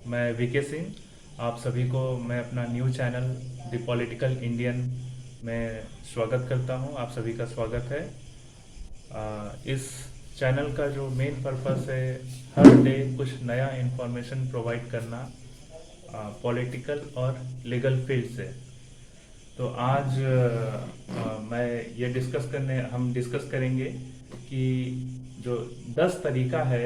मैं वीके सिंह। आप सभी को मैं अपना new channel the political Indian में स्वागत करता हूं। आप सभी का स्वागत है। इस चैनल का जो मेन पर्पस है, हर डे कुछ नया इन्फॉर्मेशन प्रोवाइड करना पॉलिटिकल और लीगल फील्ड से। तो आज मैं ये हम डिस्कस करेंगे कि जो 10 तरीका है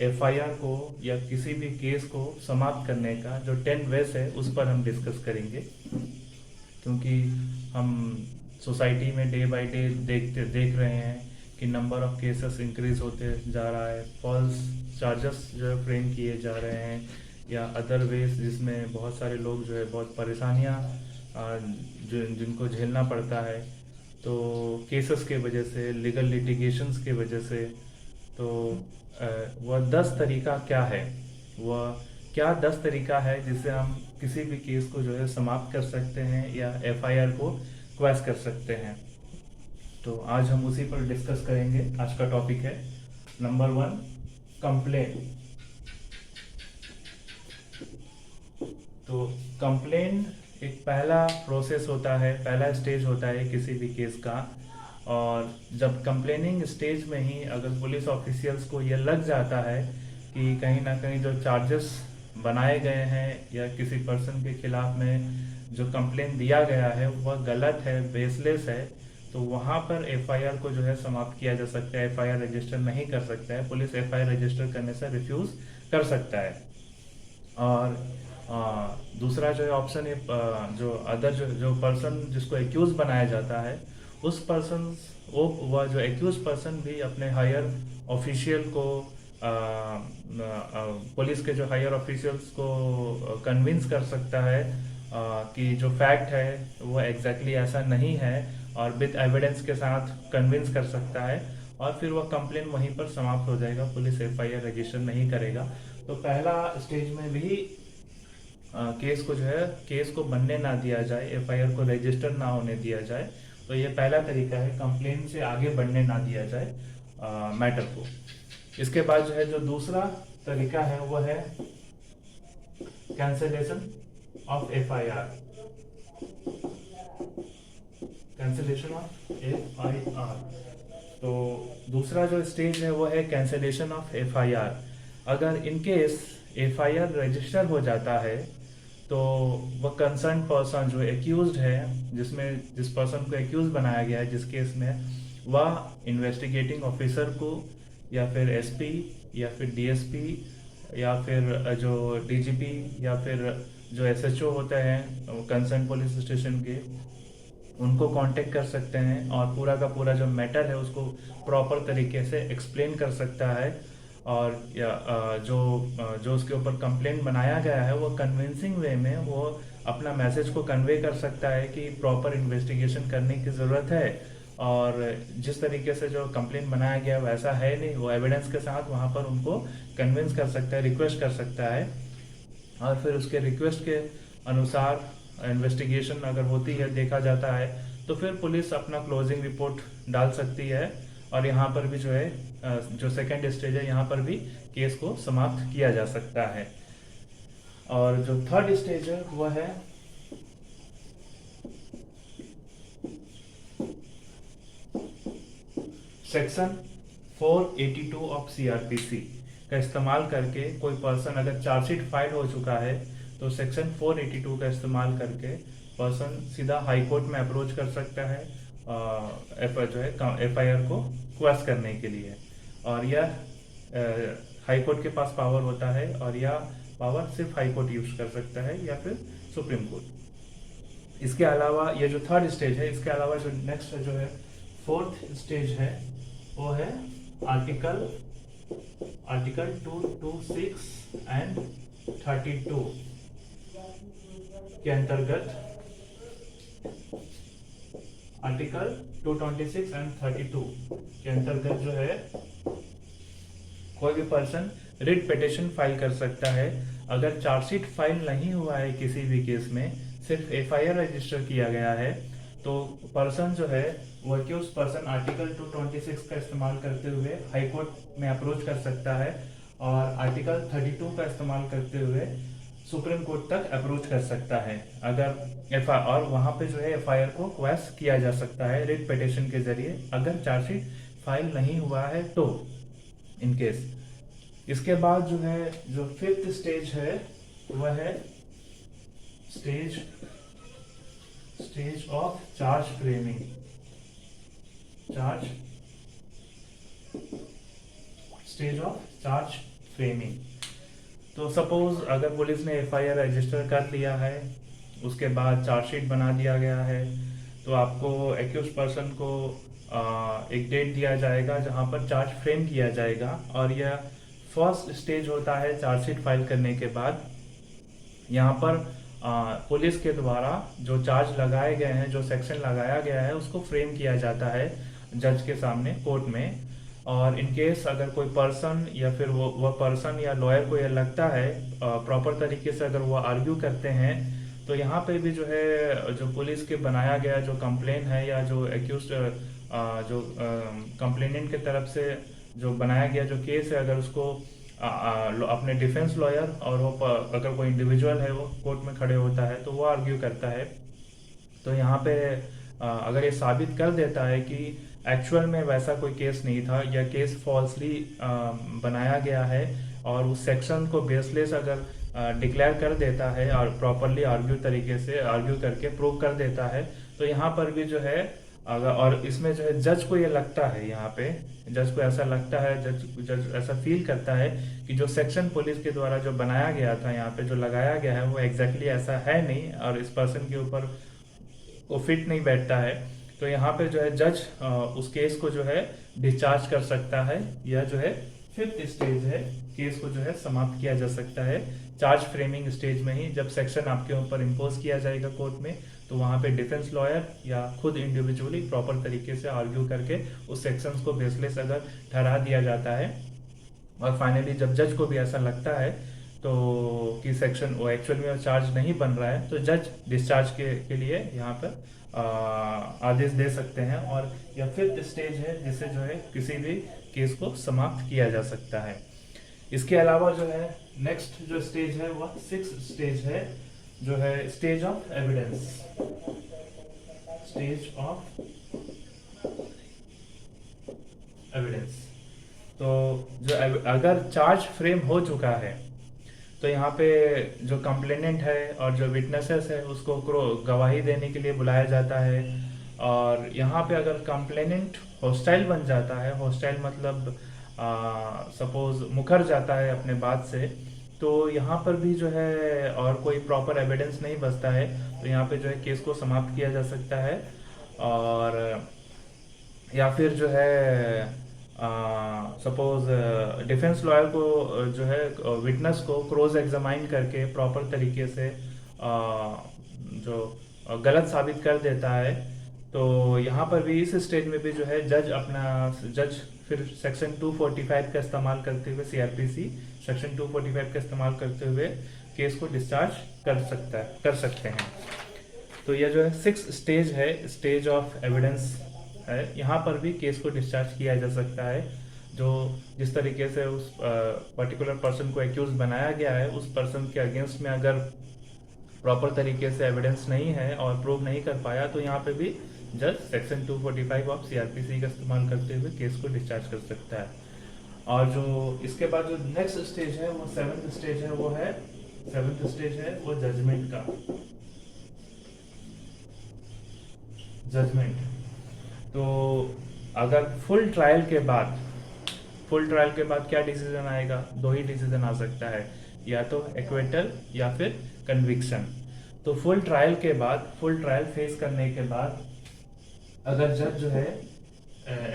एफआईआर को या किसी भी केस को समाप्त करने का, जो 10 वेज है उस पर हम डिस्कस करेंगे। क्योंकि हम सोसाइटी में डे बाय डे देख रहे हैं कि नंबर ऑफ केसेस इंक्रीज होते जा रहा है, फॉल्स चार्जेस जो है फ्रेम किए जा रहे हैं, या अदर वेज जिसमें बहुत सारे लोग जो है बहुत परेशानियां जिनको झेलना पड़ता है, तो केसेस के वजह से, लीगल लिटिगेशंस के वजह से। तो वह 10 तरीका क्या है, वह क्या 10 तरीका है जिससे हम किसी भी केस को जो है समाप्त कर सकते हैं या एफआईआर को क्वैश कर सकते हैं। तो आज हम उसी पर डिस्कस करेंगे। आज का टॉपिक है नंबर 1, कंप्लेन। तो कंप्लेन एक पहला प्रोसेस होता है, पहला स्टेज होता है किसी भी केस का। और जब कंप्लेनिंग स्टेज में ही अगर पुलिस ऑफिशियल्स को यह लग जाता है कि कहीं ना कहीं जो चार्जेस बनाए गए हैं या किसी पर्सन के खिलाफ में जो कंप्लेन दिया गया है वह गलत है, बेसलेस है, तो वहाँ पर एफआईआर को जो है समाप्त किया जा सकता है। एफआईआर रजिस्टर नहीं कर सकता है, पुलिस एफआईआर रजिस्टर करने से रिफ्यूज कर सकता है। और दूसरा जो है ऑप्शन है, जो अदर जो पर्सन जिसको एक्यूज बनाया जाता है, उस पर्सन वह जो एक्यूज पर्सन भी अपने हायर ऑफिशियल को पुलिस के जो हायर ऑफिशियल्स को कन्विंस कर सकता है कि जो फैक्ट है वो एग्जैक्टली ऐसा नहीं है, और विद एविडेंस के साथ कन्विंस कर सकता है, और फिर वह कंप्लेन वहीं पर समाप्त हो जाएगा, पुलिस एफआईआर रजिस्टर नहीं करेगा। तो पहला स्टेज में भी केस को जो है केस को बनने ना दिया जाए, एफआईआर को रजिस्टर ना होने दिया जाए। तो ये पहला तरीका है, कंप्लेन से आगे बढ़ने ना दिया जाए मैटर को। इसके बाद जो है जो दूसरा तरीका है वो है cancellation of FIR. Cancellation of FIR. तो दूसरा जो स्टेज है वो है कैंसिलेशन ऑफ एफआईआर। अगर इन केस एफआईआर रजिस्टर हो जाता है तो वह कंसर्न पर्सन जो एक्यूज्ड है, जिस पर्सन को एक्यूज बनाया गया है जिस केस में, वह इन्वेस्टिगेटिंग ऑफिसर को या फिर एसपी या फिर डीएसपी या फिर जो डीजीपी या फिर जो एसएचओ होते हैं कंसर्न पुलिस स्टेशन के, उनको कांटेक्ट कर सकते हैं और पूरा का पूरा जो मैटर है उसको प्रॉपर तरीके से एक्सप्लेन कर सकता है। और जो उसके ऊपर कंप्लेंट बनाया गया है वो कन्विंसिंग वे में वो अपना मैसेज को कन्वे कर सकता है कि प्रॉपर इन्वेस्टिगेशन करने की ज़रूरत है, और जिस तरीके से जो कंप्लेंट बनाया गया वैसा है नहीं, वो एविडेंस के साथ वहाँ पर उनको कन्विंस कर सकता है, रिक्वेस्ट कर सकता है। और फिर उसके रिक्वेस्ट के अनुसार इन्वेस्टिगेशन अगर होती है, देखा जाता है, तो फिर पुलिस अपना क्लोजिंग रिपोर्ट डाल सकती है, और यहाँ पर भी जो है जो सेकंड स्टेज है यहाँ पर भी केस को समाप्त किया जा सकता है। और जो थर्ड स्टेज है वह है सेक्शन 482 ऑफ सीआरपीसी का इस्तेमाल करके कोई पर्सन अगर चार्जशीट फाइल हो चुका है तो सेक्शन 482 का इस्तेमाल करके पर्सन सीधा हाई कोर्ट में अप्रोच कर सकता है जो है एफआईआर को क्वैश करने के लिए। और यह हाई कोर्ट के पास पावर होता है, और यह पावर सिर्फ हाई कोर्ट यूज कर सकता है या फिर सुप्रीम कोर्ट। इसके अलावा ये जो थर्ड स्टेज है, इसके अलावा जो नेक्स्ट जो है फोर्थ स्टेज है वो है आर्टिकल 226 एंड 32 के अंतर्गत, आर्टिकल 226 एंड 32 के अंतर्गत जो है कोई भी पर्सन रिट पिटिशन फाइल कर सकता है। अगर चार्जशीट फाइल नहीं हुआ है किसी भी केस में, सिर्फ एफआईआर रजिस्टर किया गया है, तो पर्सन जो है वो एक्यूज पर्सन आर्टिकल 226 का इस्तेमाल करते हुए हाई कोर्ट में अप्रोच कर सकता है और आर्टिकल 32 का इस्तेमाल करते हुए सुप्रीम कोर्ट तक अप्रोच कर सकता है। अगर एफ और वहां पे जो है एफआईआर को क्वेश किया जा सकता है रिट पिटिशन के जरिए, अगर चार्जशीट फाइल नहीं हुआ है तो, इन केस। इसके बाद जो है, जो फिफ्थ स्टेज है वह है stage of charge framing. Stage of charge framing. तो सपोज अगर पुलिस ने एफआईआर रजिस्टर कर लिया है, उसके बाद चार्जशीट बना दिया गया है, तो आपको एक्यूज पर्सन को एक डेट दिया जाएगा जहां पर चार्ज फ्रेम किया जाएगा, और यह फर्स्ट स्टेज होता है चार्जशीट फाइल करने के बाद। यहाँ पर पुलिस के द्वारा जो चार्ज लगाए गए हैं, जो सेक्शन लगाया गया है, उसको फ्रेम किया जाता है जज के सामने कोर्ट में। और इन केस अगर कोई पर्सन या फिर वह पर्सन या लॉयर को यह लगता है प्रॉपर तरीके से अगर वो आर्ग्यू करते हैं, तो यहाँ पे भी जो है जो पुलिस के बनाया गया जो कंप्लेन है या जो एक्यूज जो कंप्लेनेंट की तरफ से जो बनाया गया जो केस है, अगर उसको अपने डिफेंस लॉयर और वो अगर कोई इंडिविजुअल है वो कोर्ट में खड़े होता है तो वो आर्ग्यू करता है। तो यहाँ पे अगर ये साबित कर देता है कि एक्चुअल में वैसा कोई केस नहीं था या केस फॉल्सली बनाया गया है, और उस सेक्शन को बेसलेस अगर डिक्लेयर कर देता है और प्रॉपरली आर्ग्यू तरीके से आर्ग्यू करके प्रूव कर देता है, तो यहाँ पर भी जो है अगर, और इसमें जो है जज को ये लगता है, यहाँ पे जज को ऐसा लगता है, जज ऐसा फील करता है कि जो सेक्शन पुलिस के द्वारा जो बनाया गया था, यहाँ पे जो लगाया गया है वो एग्जैक्टली ऐसा है नहीं, और इस पर्सन के ऊपर वो फिट नहीं बैठता है, तो यहाँ पे जो है जज उस केस को जो है डिस्चार्ज कर सकता है। यह जो है फिफ्थ स्टेज है, केस को जो है समाप्त किया जा सकता है चार्ज फ्रेमिंग स्टेज में ही। जब सेक्शन आपके ऊपर इम्पोज किया जाएगा कोर्ट में, तो वहां पे डिफेंस लॉयर या खुद इंडिविजुअली प्रॉपर तरीके से आर्ग्यू करके उस सेक्शंस को बेसलेस अगर ठहरा दिया जाता है, और फाइनली जब जज को भी ऐसा लगता है तो कि सेक्शन वो एक्चुअल में चार्ज नहीं बन रहा है, तो जज डिस्चार्ज के लिए यहाँ पर आदेश दे सकते हैं, और यह फिफ्थ स्टेज है जिसे जो है किसी भी केस को समाप्त किया जा सकता है। इसके अलावा जो है नेक्स्ट जो स्टेज है वह सिक्स स्टेज है, जो है stage of evidence. Stage of evidence. तो जो अगर चार्ज फ्रेम हो चुका है, तो यहाँ पे जो कंप्लेनेंट है और जो विटनेसेस है उसको गवाही देने के लिए बुलाया जाता है। और यहाँ पे अगर कंप्लेनेंट हॉस्टाइल बन जाता है, हॉस्टाइल मतलब सपोज मुकर जाता है अपने बात से, तो यहाँ पर भी जो है और कोई प्रॉपर एविडेंस नहीं बचता है, तो यहाँ पे जो है केस को समाप्त किया जा सकता है। और या फिर जो है सपोज डिफेंस लॉयर को जो है विटनेस को क्रॉस एग्जामाइन करके प्रॉपर तरीके से जो गलत साबित कर देता है, तो यहाँ पर भी इस स्टेज में भी जो है जज फिर सेक्शन 245 का इस्तेमाल करते हुए, सीआरपीसी सेक्शन 245 का इस्तेमाल करते हुए केस को डिस्चार्ज कर सकते हैं। तो यह जो है सिक्स स्टेज है, स्टेज ऑफ एविडेंस है। यहाँ पर भी केस को डिस्चार्ज किया जा सकता है। जो जिस तरीके से उस पर्टिकुलर पर्सन को एक्यूज बनाया गया है, उस पर्सन के अगेंस्ट में अगर प्रॉपर तरीके से एविडेंस नहीं है और प्रूव नहीं कर पाया, तो यहाँ पे भी जज सेक्शन 245 ऑफ सीआरपीसी का इस्तेमाल करते हुए केस को डिस्चार्ज कर सकता है। और जो इसके बाद जो नेक्स्ट स्टेज है वो सेवेंथ स्टेज है, वो जजमेंट का। जजमेंट। तो अगर फुल ट्रायल के बाद क्या डिसीजन आएगा? दो ही डिसीजन आ सकता है, या तो एक्विटल या फिर कन्विक्शन। तो फुल ट्रायल फेस करने के बाद अगर जज जो है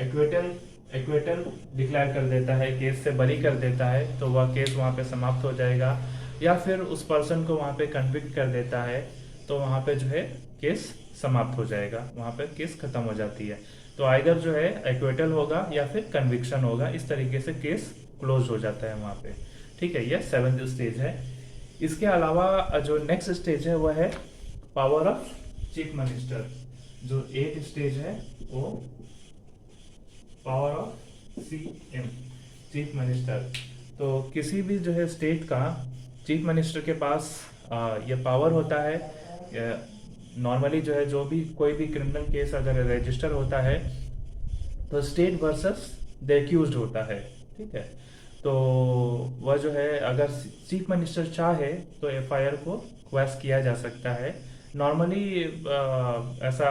एक्विटल डिक्लेयर कर देता है, केस से बरी कर देता है, तो वह केस वहाँ पे समाप्त हो जाएगा। या फिर उस पर्सन को वहाँ पे कन्विक्ट कर देता है, तो वहाँ पे जो है केस समाप्त हो जाएगा, वहाँ पे केस खत्म हो जाती है। तो आइदर जो है एक्विटल होगा या फिर कन्विक्शन होगा, इस तरीके से केस क्लोज हो जाता है वहाँ पे। ठीक है, यह सेवेंथ स्टेज है। इसके अलावा जो नेक्स्ट स्टेज है वह है पावर ऑफ चीफ मिनिस्टर। जो 8 स्टेज है वो power of CM, chief minister. तो किसी भी जो है स्टेट का चीफ मिनिस्टर के पास ये पावर होता है। नॉर्मली जो है जो भी कोई भी क्रिमिनल केस अगर रजिस्टर होता है तो स्टेट वर्सेस द एक्यूज्ड होता है, ठीक है। तो वह जो है अगर चीफ मिनिस्टर चाहे तो एफआईआर को क्वेश किया जा सकता है। नॉर्मली ऐसा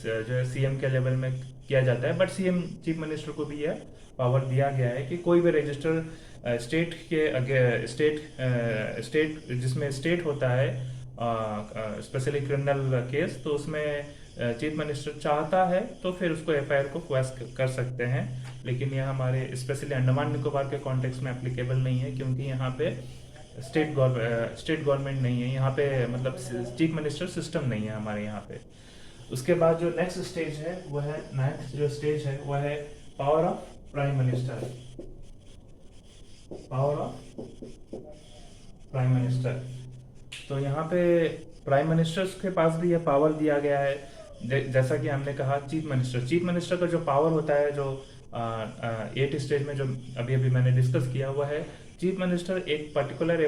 जो है सीएम के लेवल में किया जाता है, बट सीएम चीफ मिनिस्टर को भी यह पावर दिया गया है कि कोई भी रजिस्टर स्टेट के स्टेट जिसमें स्टेट होता है स्पेशली क्रिमिनल केस, तो उसमें चीफ मिनिस्टर चाहता है तो फिर उसको एफआईआर को क्वेश कर सकते हैं। लेकिन यह हमारे स्पेशली अंडमान निकोबार के कॉन्टेक्स्ट में एप्लीकेबल नहीं है, क्योंकि यहाँ पे स्टेट गवर्नमेंट नहीं है यहाँ पे, मतलब चीफ मिनिस्टर सिस्टम नहीं है हमारे यहाँ पे। उसके बाद जो नेक्स्ट स्टेज है वह है, नाइन्थ जो स्टेज है वह है power of prime minister. Power of prime minister, तो यहाँ पे प्राइम मिनिस्टर्स के पास भी यह पावर दिया गया है। जैसा कि हमने कहा चीफ मिनिस्टर का जो पावर होता है, जो 8 स्टेज में जो अभी अभी मैंने डिस्कस किया हुआ है, चीफ मिनिस्टर एक पर्टिकुलर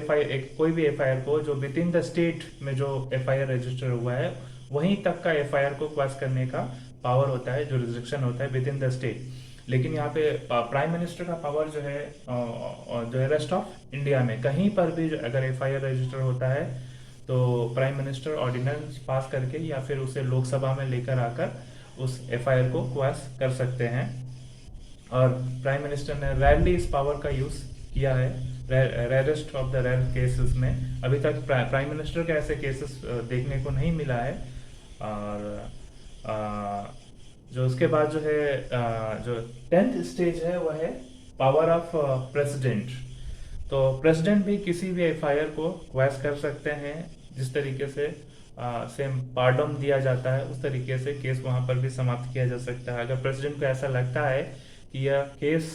कोई भी एफआईआर को जो विद इन द स्टेट में जो एफआईआर रजिस्टर हुआ है वहीं तक का एफआईआर को क्वेश करने का पावर होता है, जो रिस्ट्रिक्शन होता है विद इन द स्टेट। लेकिन यहाँ पे प्राइम मिनिस्टर का पावर जो है रेस्ट ऑफ इंडिया में कहीं पर भी अगर एफआईआर रजिस्टर होता है तो प्राइम मिनिस्टर ऑर्डिनेंस पास करके या फिर उसे लोकसभा में लेकर आकर उस एफआईआर को क्वेश कर सकते हैं। और प्राइम मिनिस्टर ने रेयरली इस पावर का यूज किया है, rarest of the rare cases में। अभी तक प्राइम मिनिस्टर के ऐसे केसेस देखने को नहीं मिला है। और जो उसके बाद जो है जो 10th स्टेज है वह है पावर ऑफ प्रेसिडेंट। तो प्रेसिडेंट भी किसी भी एफआईआर को क्वेश कर सकते हैं। जिस तरीके से सेम पार्डन दिया जाता है उस तरीके से केस वहां पर भी समाप्त किया जा सकता है। अगर प्रेसिडेंट को ऐसा लगता है कि यह केस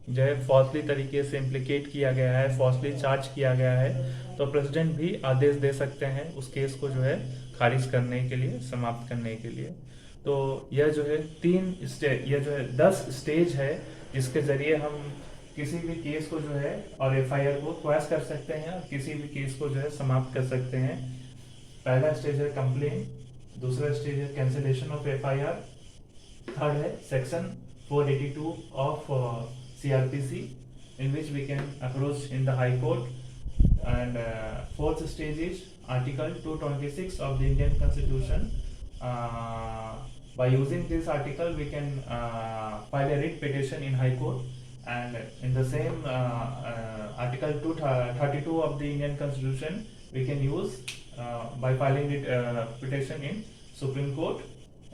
जो है फॉल्सली तरीके से इम्प्लीकेट किया गया है, फॉल्सली चार्ज किया गया है, तो प्रेसिडेंट भी आदेश दे सकते हैं उस केस को जो है खारिज करने के लिए, समाप्त करने के लिए। तो यह जो है 10 स्टेज है जिसके जरिए हम किसी भी केस को जो है और एफआईआर को क्वेश कर सकते हैं और किसी भी केस को जो है समाप्त कर सकते हैं। पहला स्टेज है कंप्लेन, दूसरा स्टेज है कैंसिलेशन ऑफ एफआईआर, थर्ड है section 482 of CRPC in which we can approach in the High Court, and fourth stage is Article 226 of the Indian Constitution. By using this article we can file a writ petition in High Court, and in the same Article 232 of the Indian Constitution we can use by filing petition in Supreme Court.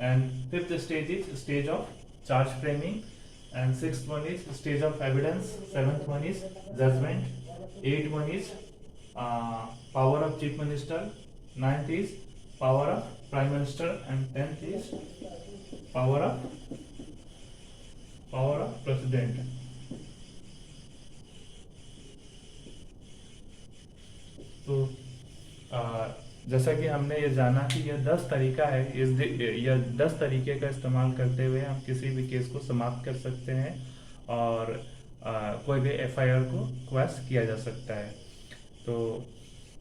And fifth stage is stage of charge framing, and sixth one is stage of evidence, seventh one is judgment, eighth one is power of chief minister, ninth is power of prime minister, and tenth is power of president. तो जैसा कि हमने ये जाना कि यह 10 तरीका है, यह 10 तरीके का इस्तेमाल करते हुए हम किसी भी केस को समाप्त कर सकते हैं और कोई भी एफआईआर को क्वेश किया जा सकता है। तो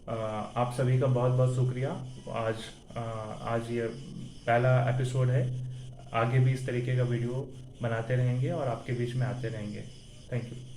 आप सभी का बहुत बहुत शुक्रिया। आज ये पहला एपिसोड है, आगे भी इस तरीके का वीडियो बनाते रहेंगे और आपके बीच में आते रहेंगे। Thank you.